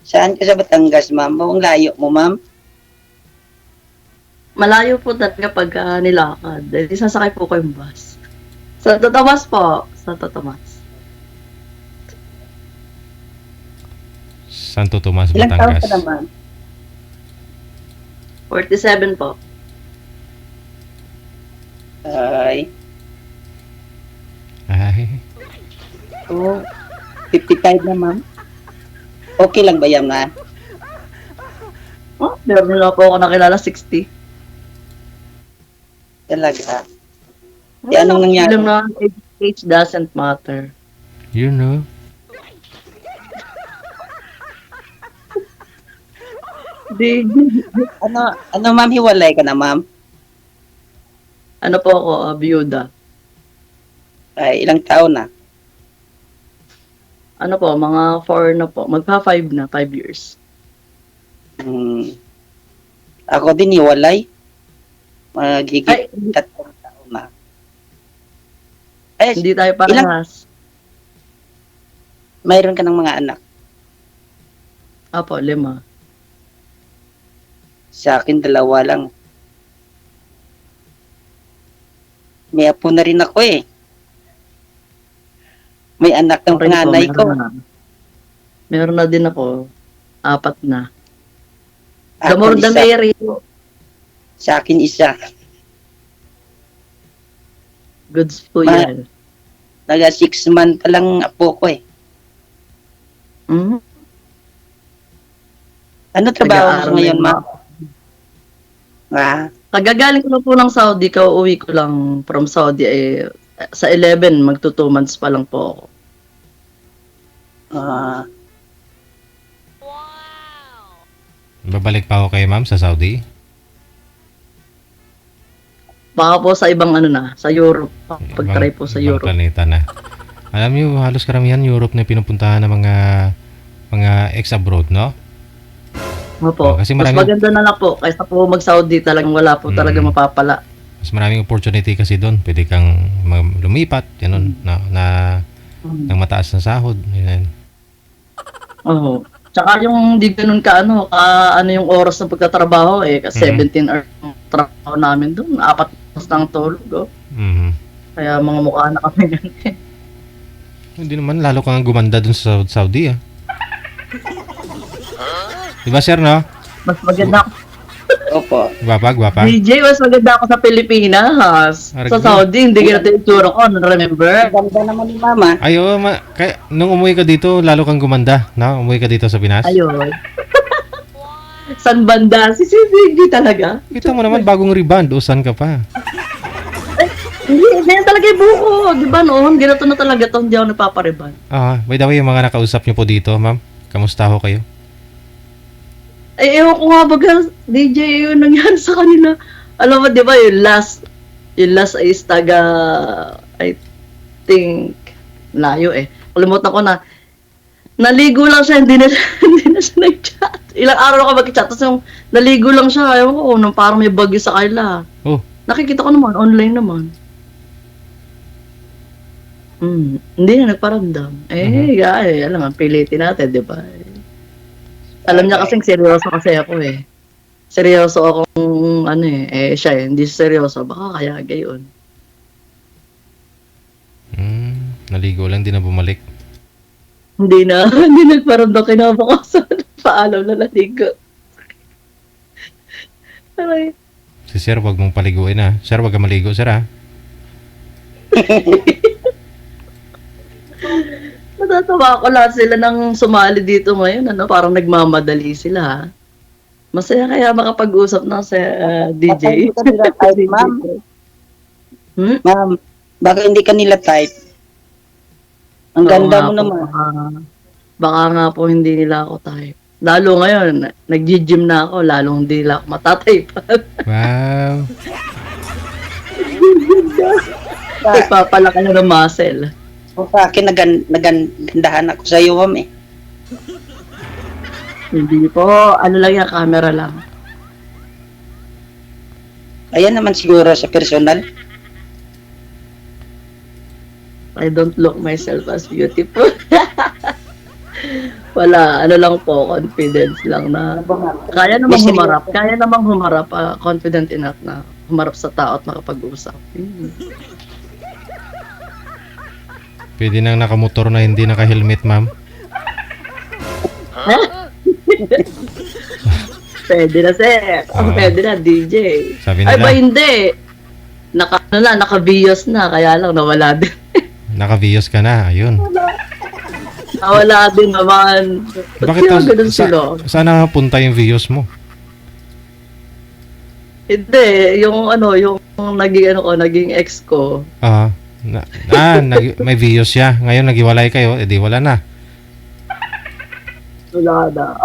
Saan ka sa Batangas, ma'am? Ang layo mo, ma'am? Malayo po talaga pag nilakad. Dahil sasakay po ko yung bus. Santo Tomas po. Santo Tomas. Santo Tomas, Ilang taon Batangas. ka na, ma'am? 47 po. Ay, Ay, oh, 55 na, ma'am. Okay lang ba yan, ma'am? Oh, meron na po ako nakilala 60. Talaga. Anong nangyari? Alam na, age doesn't matter. you know. Di, Ano, ma'am? Hiwalay ka na, ma'am? ano po ako, byuda. Ay, ilang taon na? Ano po, mga 4 na po. Magpa-5 na, 5 years. Ako din hiwalay. Magiging Ay, 3 taon na. Ay, hindi tayo parehas. mayroon ka ng mga anak. Apo, 5. Sa akin, 2 lang. May apo na rin ako eh. May anak ng Okay po, panganay ko. Meron na din ako. 4 na. The Ako more the isa. merrier. Sa akin, isa. Goods po Ma- yan. Naga 6 months pa lang apo ko eh. Mhm. Ano trabaho mo Nag-aaral ngayon, na ma'am? Kagagaling ko lang po ng Saudi, kauwi ko lang from Saudi. Sa 11, magto 2 months pa lang po ako. Babalik pa ako kay ma'am sa Saudi. Baka po sa ibang ano na, sa Europe. Pag-try po sa ibang Europe. planeta na. Alam niyo, halos karamihan Europe na pinupuntahan ng mga ex-abroad, no? Opo. Oh, kasi Mas maraming- maganda na lang po, kaysa po mag-Saudi, talagang wala po talaga mapapala. Mas maraming opportunity kasi doon. Pwede kang lumipat, ganun, na ng mataas na sahod. Yan. Oo. Tsaka yung di ganun ano yung oras ng pagtatrabaho kasi 17 hours ang trabaho namin doon, 4 oras ng tulog. Mhm. Kaya mga mukha na kami ganun. Hindi naman, lalo kang gumanda dun sa Saudi, ah. Diba, sir, no? Mas maganda ako. Opo. Gwapa. DJ, mas maganda ako sa Pilipinas. Arag- Sa Saudi, hindi ganito yung tsura ko. Remember? Ganda naman ni mama. Ay, oo, kaya, nung umuwi ka dito, lalo kang gumanda, no? Umuwi ka dito sa Pinas. Ayun. San banda? Si DJ talaga. Kita mo naman, bagong rebound, usan ka pa. Hindi, ganyan talaga yung buko. Di ba noon? Ganito na talaga to. Hindi ako nagpapariban. By the way, yung mga nakausap niyo po dito, ma'am, kamusta ho kayo? Ay, ewan ko nga baga, DJ, yun nangyari sa kanila. Alam mo, di ba, yung last is taga, I think, layo Kalimutan ko na, naligo lang siya, hindi na siya nag-chat. Ilang araw ako mag-chat, tapos yung naligo lang siya, ewan ko, nung parang may bagyo sa kanila. Oh, Nakikita ko naman, online naman. Hindi na nagparamdam. Alam nga, pilitin natin, di ba? Alam niya kasing seryoso kasi ako Seryoso akong siya hindi seryoso. Baka kaya gayon. naligo lang, di na bumalik. Hindi nagparamdam kinabukasan. Paalam na naligo. Aray. Si sir, wag mong paliguin, ah. Sir, wag ka maligo, sir, ah. Natatawa ko lahat sila nang sumali dito ngayon. Parang nagmamadali sila, ha? Masaya kaya makapag-usap na sa DJ. Baka hindi ka nila type, ma'am. Ma'am, baka hindi ka nila type. Ang Oo ganda nga mo po, naman. Baka nga po hindi nila ako type. Lalo ngayon, nag-gym na ako, lalong hindi nila ako matatype. Wow. Nagpapalaki na ng muscle. Kung sa akin, nagandahan ako sa iyo, ma'am Hindi po, ano lang yan, camera lang. Ayan naman siguro sa personal. I don't look myself as beautiful. Wala, ano lang po, confidence lang na kaya namang humarap. Kaya namang humarap, confident enough na humarap sa tao at makapag-usap. Pwede nang nakamotor na hindi naka-helmet, ma'am. Pwede na, sir. Pwede na, DJ. Sabi Ay, ba nila, hindi? Naka-bios na, kaya lang nawala din. naka-Vios ka na. Ayun. Nawala din naman. Bakit Kaya ganun sila? saan napunta yung Vios mo? Hindi, yung naging ex ko. May Vios siya. Ngayon naghiwalay kayo, edi wala na. Wala na.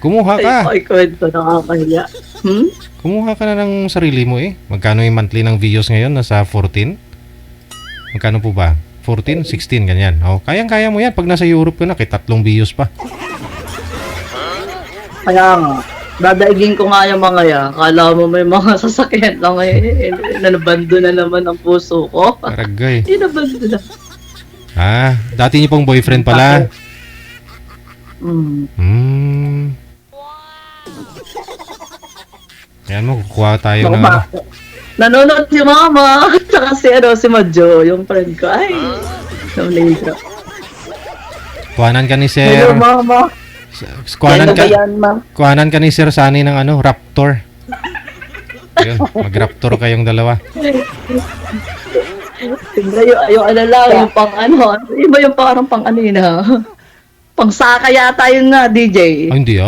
Kumuha ka. Ay, kwento, nakakahiya. Kumuha ka na ng sarili mo eh. Magkano yung monthly ng Vios ngayon? Nasa 14? Magkano po ba? 14, 16, ganyan. Kayang-kaya mo yan. Pag nasa Europe ka na, kay 3 Vios pa. Kaya nga, dadaigin ko nga yung mga yan. Kala mo may mga sasakyan lang eh. Nanabando na naman ang puso ko. Karagay. Inabando na. Dati niyo pong boyfriend pala. Yan mo, kukuha tayo ng ano. Nanonood si mama. Tsaka si Madjo, yung friend ko. Ay, namaliga. Kuhanan ka ni Sir. Hello, mama. Kuhanan ka, yan, ma'am? kuhanan ka ni Sir Sunny ng Raptor. Yun, mag-Raptor kayong dalawa. Tingnan yung ano lang, yung pang ano. Iba yung parang pang ano yun ha. Pang saka yata yun na, DJ. Hindi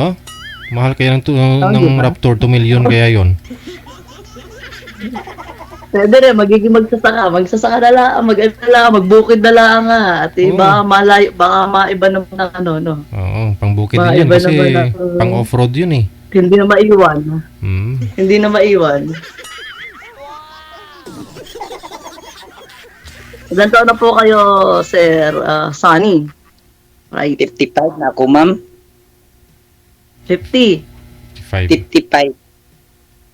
Mahal kaya ng Raptor, 2 million kaya yon. Pwede rin, magiging magsasaka na lang, magbukid na lang nga. At iba, malayo, baka maiba naman ng ano, no? Oo, pang bukid din yan kasi pang off-road yun eh. Hindi na maiwan. Hindi na maiwan. Ilan taon na po kayo, Sir Sunny? Right. 55 na ako, ma'am. 50. 5. 55.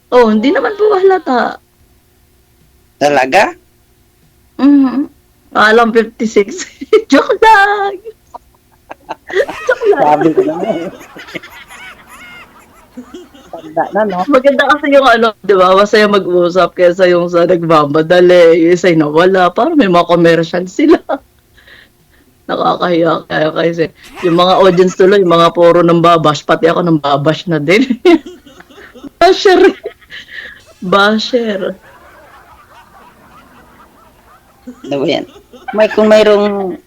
Oh, hindi naman po halata. Talaga? Alam, 56. Joke lang. Joke lang. Sabi ko naman. Tanda na, no? Maganda kasi yung di ba? Masaya mag-usap kaysa yung sa nagmamadali, yung isa'y nawala. Parang may mga commercial sila. Nakakahiya kaya kasi yung mga audience tuloy, yung mga puro ng babash, pati ako ng babash na din. Basher. Ano ba yan? Kung mayroong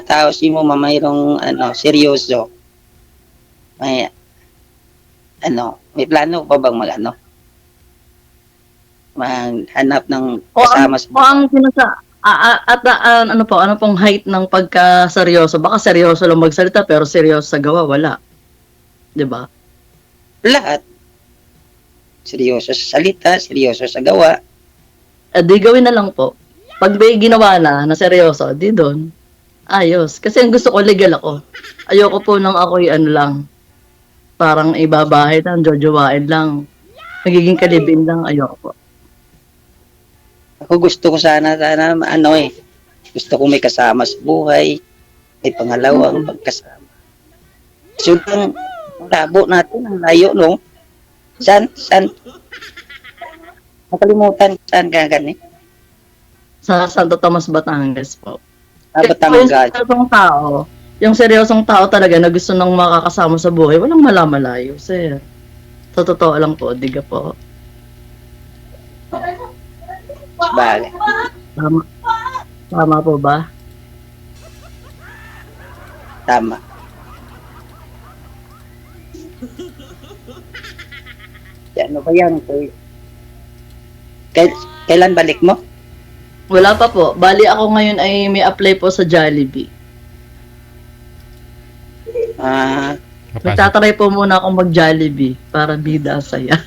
tao si mo, mayroong seryoso. May plano pa bang maghanap ng kasama sa ang ano pong height ng pagka-seryoso? Baka seryoso lang magsalita pero seryoso sa gawa, wala. 'Di ba? lahat? Seryoso sa salita, seryoso sa gawa. Di gawin na lang po. Pag may ginawa na seryoso, di doon. Ayos. Kasi ang gusto ko, legal ako. Ayoko po nang ako'y lang. Parang ibabahay lang, jojowain lang. Magiging kalibin lang, ayoko po. Ako gusto ko sana gusto ko may kasama sa buhay, may pangalawang pagkasama. So, ang labo natin, ang layo, no? Saan? Nakalimutan, saan ka gani? Sa Santo Tomas, Batangas po. Batangas. Yung seryosong tao talaga na gusto nang makakasama sa buhay, walang malayo, sir. Sa totoo lang po, diga po. Bagay. Tama po ba? Tama. Ano ba yan? Kailan balik mo? Wala pa po. Bali ako ngayon ay may apply po sa Jollibee. Magtatry po muna akong mag-Jollibee para bida saya.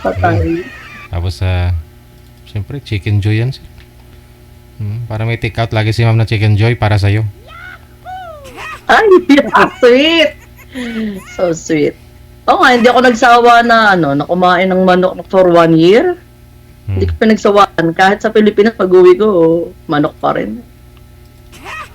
Patay. Tapos siyempre Chicken Joy yan. Para may take out lagi si ma'am na Chicken Joy para sa'yo. Ay, sweet! So sweet. Oo nga, hindi ako nagsawa na kumain ng manok for 1 year. Hindi ko pinagsawaan. Kahit sa Pilipinas, pag-uwi ko, manok pa rin.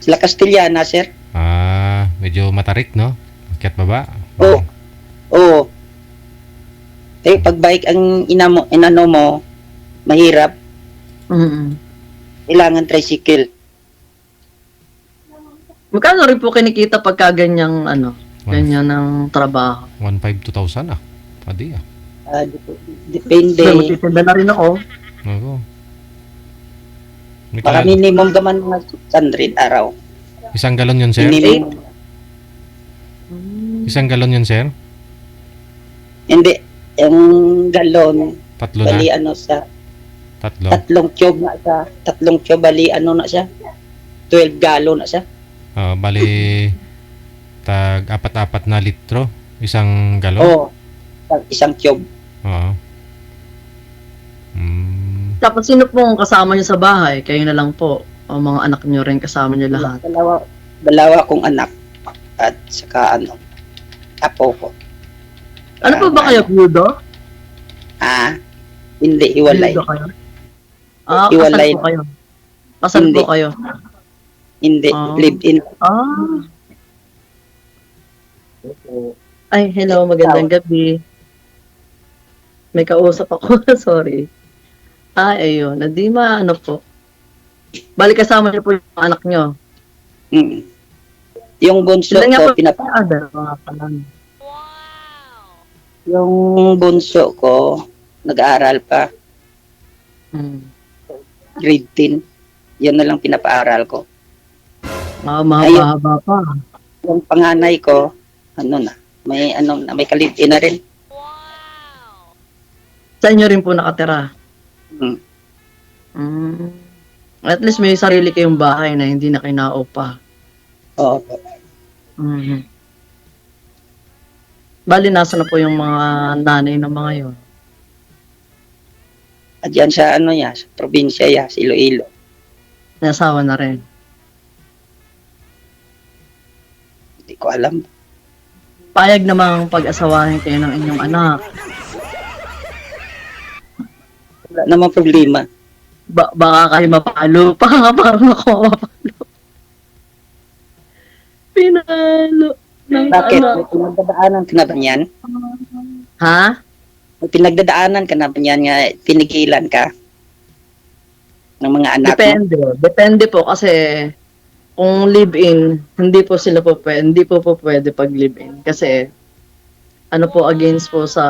Sila Castellana, sir. Medyo matarik, no? Akyat baba. Oo. Oo. Eh, pag bike ang inano mo, mahirap. Mm. Kailangan tricycle. Magkano rin po kinikita pagka ganyang ganyan ng trabaho? 1,500 to 2,000 Pwede Depende. Sir, magtitinda na rin ako. Oo. May Baka kilala- minimum gaman mga 600 araw. Isang galon yun, sir? Minimum. Isang galon yun, sir? Hindi. Yung galon, Tatlo na? bali ano sa Tatlo? tatlong tube na siya. Tatlong tube, bali ano na siya. 12 gallon na siya. Bali, tag 4-4 na litro. Isang galon? Oo. Isang tube. Oo. Tapos sino pong kasama niyo sa bahay? Kayo na lang po. O mga anak niyo rin kasama niyo lahat? Dalawa kong anak. At saka apo ko. Ano po ba kayo, Budo? Hindi, hiwalay. Budo kayo? Hiwalay. Kasal po kayo? Kasal Hindi. po kayo? Hindi, Ah. live-in. Ay, hello, magandang gabi. May kausap ako, sorry. Ayun, hindi ano po. Balik kasama niyo po yung anak niyo. Mm. Yung bunso Sila nga ko, po, dalawa pa lang. yung bunso ko, nag-aaral pa, Hmm. grade 10. Yan na lang pinapaaral ko. Mahaba pa. Yung panganay ko, may kalipin na rin. Sa inyo rin po nakatira. Mm. At least may sarili kayong bahay na hindi na kinaupa. Oo. Mhm. Bali, nasa na po yung mga nanay ng mga yon? At yan sa sa probinsya sa Iloilo. Nasawa na rin. Hindi ko alam. Payag namang pag-asawahin kayo ng inyong anak. Wala namang problema. Baka kayo mapalo pa. Parang ako mapalo. Pinalo ng Bakit? anak. May pinagdadaanan ka na ba niyan? Ha? May pinagdadaanan ka na ba niyan nga pinigilan ka ng mga anak mo? Depende po kasi kung live-in, hindi po pwede pag live-in kasi ano po against po sa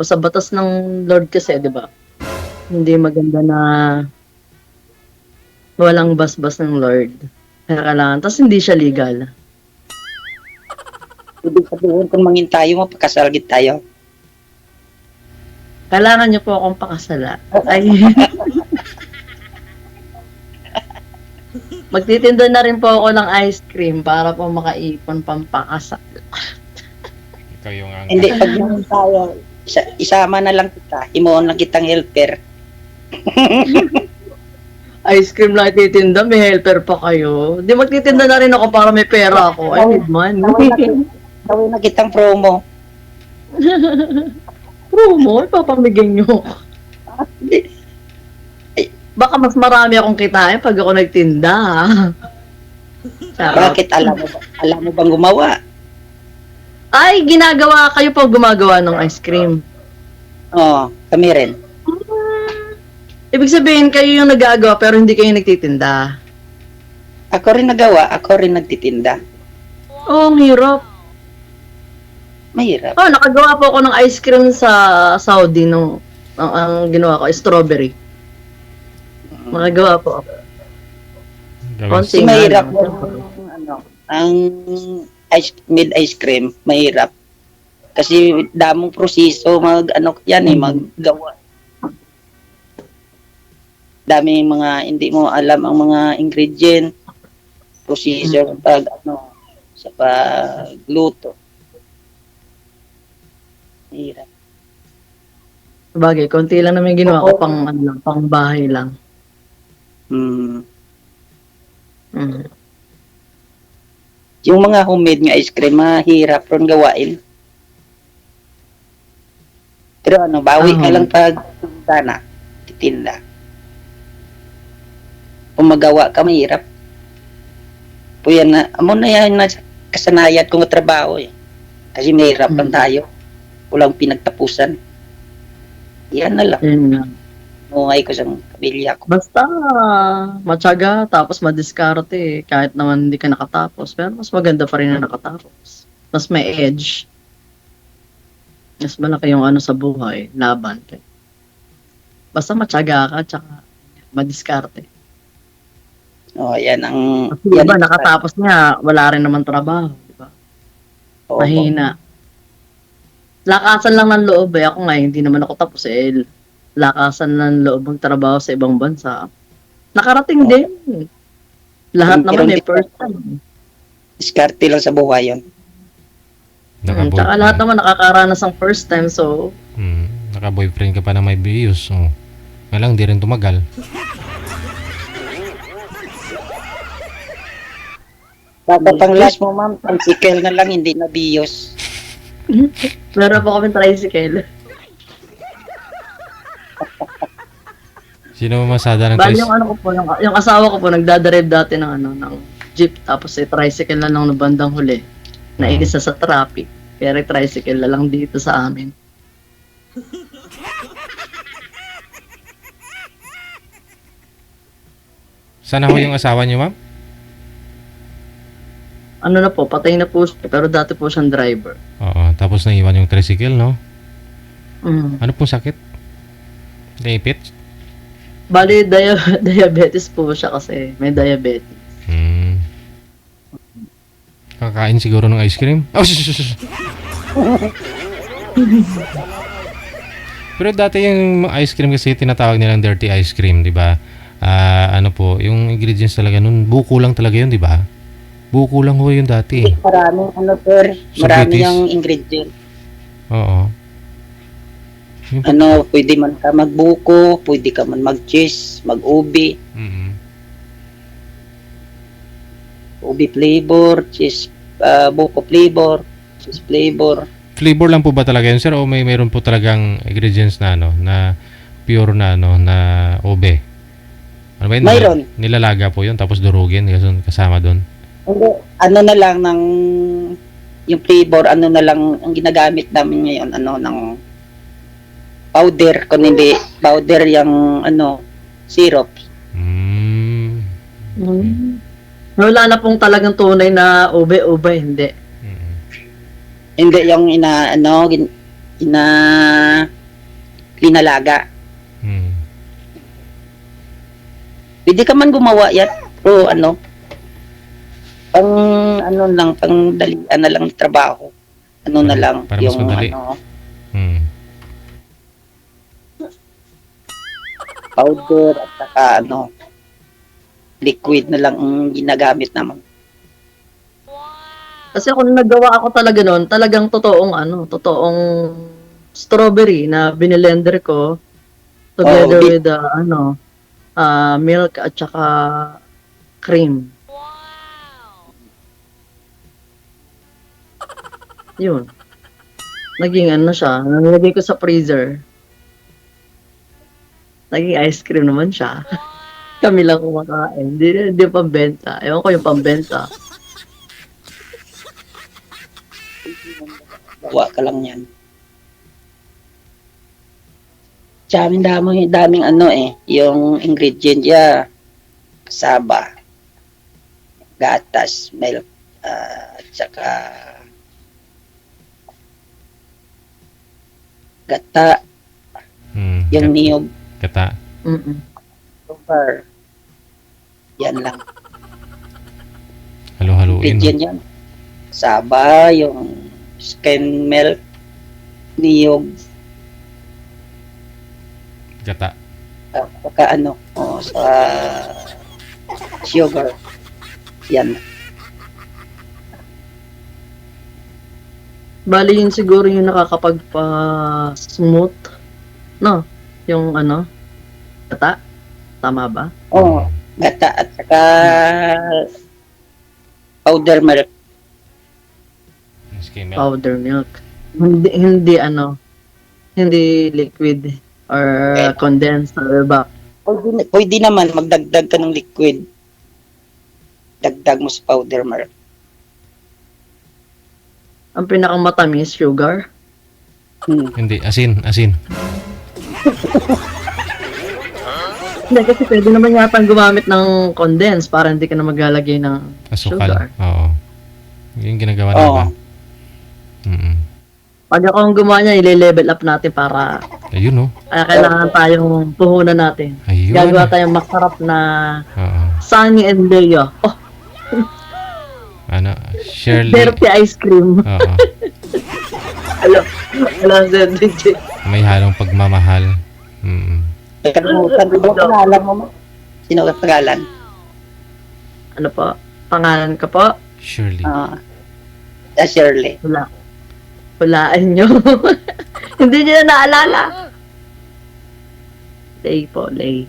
sa batas ng Lord kasi, 'di ba? Hindi maganda na walang basbas ng Lord. Kaya kailangan, tapos hindi siya legal. Ibig sabihin kung mangin tayo, mapakasalgit tayo. Kailangan niyo po akong pakasala. Ay. Magtitinda na rin po ako ng ice cream para po makaipon pampakasal. Ikaw yung ang... Hindi, pag mangin tayo, isama na lang kita. Himuon lang kitang helper. Ice cream lang ititinda, may helper pa kayo. Di magtitinda na rin ako para may pera ako. I need money. Gawin na kitang promo. Promo, ipapamigay nyo. Baka mas marami akong kitain pag ako nagtinda. Charot. Bakit alam mo bang gumawa? Ay, kayo po gumagawa ng ice cream. Oo, kami rin. Ibig sabihin, kayo yung nagagawa pero hindi kayo nagtitinda. Ako rin nagawa, ako rin nagtitinda. Oh, ang hirap. Mahirap. Oh, nakagawa po ako ng ice cream sa Saudi nung ang ginawa ko, strawberry. Nakagawa po ako. Kasi mahirap ang made ice cream, mahirap. Kasi damong proseso maggawa. Dami mga hindi mo alam ang mga ingredient, procedure sa pagluto. Mahirap. Bagay, konti lang naman yung ginawa ko pang bahay lang. Mm. Mm. Yung mga homemade nga ice cream, mahirap ron gawain. Pero bawi ka lang pag sana, titinda. Kung magawa ka, mahirap. Puyan na, amo na yan na kasanayan ko nga trabaho eh. Kasi mahirap lang tayo. Walang pinagtapusan. Yan na lang. Yun nga. Mungay ko sa kabilya ko. Basta matyaga tapos madiskarte kahit naman hindi ka nakatapos. Pero mas maganda pa rin na nakatapos. Mas may edge. Mas malaki yung ano sa buhay, laban. Basta matyaga ka tsaka madiskarte. Oh, yan ang... Kasi iba nakatapos niya, wala rin naman trabaho. Diba? Oo. Mahina. Lakasan lang ng loob eh. Ako nga, hindi naman ako tapos eh. Lakasan ng loob ng trabaho sa ibang bansa. Nakarating din. Lahat Pero naman hindi eh, first time. Diskarte lang sa buhay yun. Tsaka lahat naman nakakaranas ng first time, so... Naka-boyfriend ka pa na may views. Oh. Nga lang, di rin tumagal. Baka pang last mo, ma'am, tricycle na lang, hindi na bios. Meron po kami tricycle. Sino mamasada ng Bali tricycle? yung ano ko po, yung asawa ko po, nagdadrive dati ng ano, ng jeep, tapos eh, tricycle na lang ng bandang huli. Naigisa sa traffic. Kaya tricycle na lang dito sa amin. Sana ho yung asawa niyo, ma'am? Ano na po, patay na po siya, pero dati po siyang driver. Oo, tapos naiwan yung tricycle, no? Mm. Ano pong sakit? Naipit? Bali, diabetes po siya kasi may diabetes. Kakain siguro ng ice cream? Oh, Pero dati yung ice cream kasi tinatawag nilang dirty ice cream, di ba? Ano po, yung ingredients talaga nun, buko lang talaga yun, di ba? Buko lang ho yun dati. Maraming ano, sir. Marami Suggestions. yung ingredient. Oo. Yung po- Ano, pwede man ka magbuko, pwede ka man mag-cheese, mag-ubi, Mm-mm. ubi flavor, cheese, buko flavor, cheese flavor. Flavor lang po ba talaga yun, sir? O mayroon po talagang ingredients na ano, na pure na ano, na obe? Ano ba yun? Mayroon. Nilalaga po yun, tapos durugin, kasama doon. Hindi, ano na lang ng yung flavor, ano na lang ang ginagamit namin ngayon, ano ng powder, kung hindi powder yung ano syrup. Mm. Wala na pong talagang tunay na ube-ube, hindi. Mm. Hindi yung linalaga. Mm. Pwede ka man gumawa yan, pero ano, pang ano lang, pang dalian na lang trabaho. Ano na lang, Para mas yung madali. ano, Mm. powder at saka ano, liquid na lang ang ginagamit naman. Kasi kung nagawa ako talaga noon, talagang totoong strawberry na binilender ko together Oh, with milk at saka cream. Yun. Naging ano siya, nalagay ko sa freezer. Naging ice cream naman siya. Kami lang kumakain. Hindi pambenta. Ewan ko yung pambenta. Gawa ka lang yan. Daming ano yung ingredient ya, kasaba, gatas, milk, at saka gata, Mm. yung niyog, Kata. Mm-mm. sugar. Yan lang. Halo-haluin. Ingredient yan. Kasaba, yung skim milk, niyog, Kata. saka sa sugar. Yan. Bali yun siguro yung nakakapagpa-smooth. No? Yung kata? Tama ba? Oh, gata at saka powder milk. Skim milk. Powder milk. Hindi liquid or condensed or ba? Pwede naman magdagdag ka ng liquid. dagdag mo sa powder milk. Ang pinakamatamis, sugar. Hindi, asin. Hindi, kasi pwede naman yata gumamit ng condense para hindi ka na maglalagay ng sugar. Asukal. Oo. Yung ginagawa na Oo. ba? Mm. Pag ako ang gumawa niya, ile-level up natin para Ayun, oh. kailangan tayong puhunan natin. Ayun. Gagawa tayong masarap na Oo. Sunny and Leo. Oh, Ano, Shirley. dirty ice cream. Oo. Alam sa DJ. May halong pagmamahal. Mm. Kalimutan ko pangalan mo. Sino ang pangalan? Ano po? Pangalan ka po? Shirley. Shirley. Wala. Walaan nyo. Hindi nyo na naalala. Lay po, lay.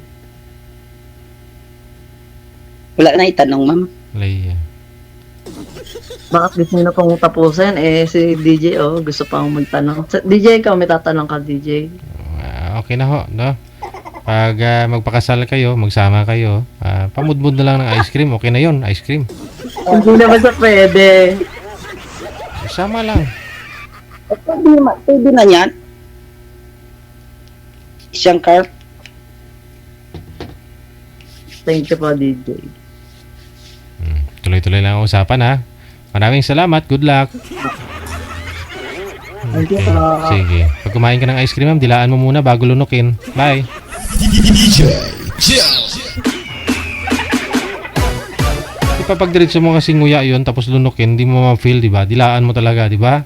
Wala na itanong, ma'am. Leia. Bakit gusto nyo na pong tapusin? Si DJ, gusto pang magtanong. DJ, ikaw may tatanong ka, DJ. Okay na ho, no? Pag magpakasal kayo, magsama kayo, pamudmud na lang ng ice cream. Okay na yon, ice cream. Hindi naman sa pwede. Sama lang. Pwede na yan. Isang cart. Thank you po, DJ. Tuloy-tuloy lang ang usapan, ha? Maraming salamat. Good luck. Thank you Okay. po. Sige. Pag kumain ka ng ice cream, ma'am, dilaan mo muna bago lunukin. Bye. Di pa pag diretso mo kasi nguya yun, tapos lunukin, hindi mo ma-feel, di ba? Dilaan mo talaga, di ba?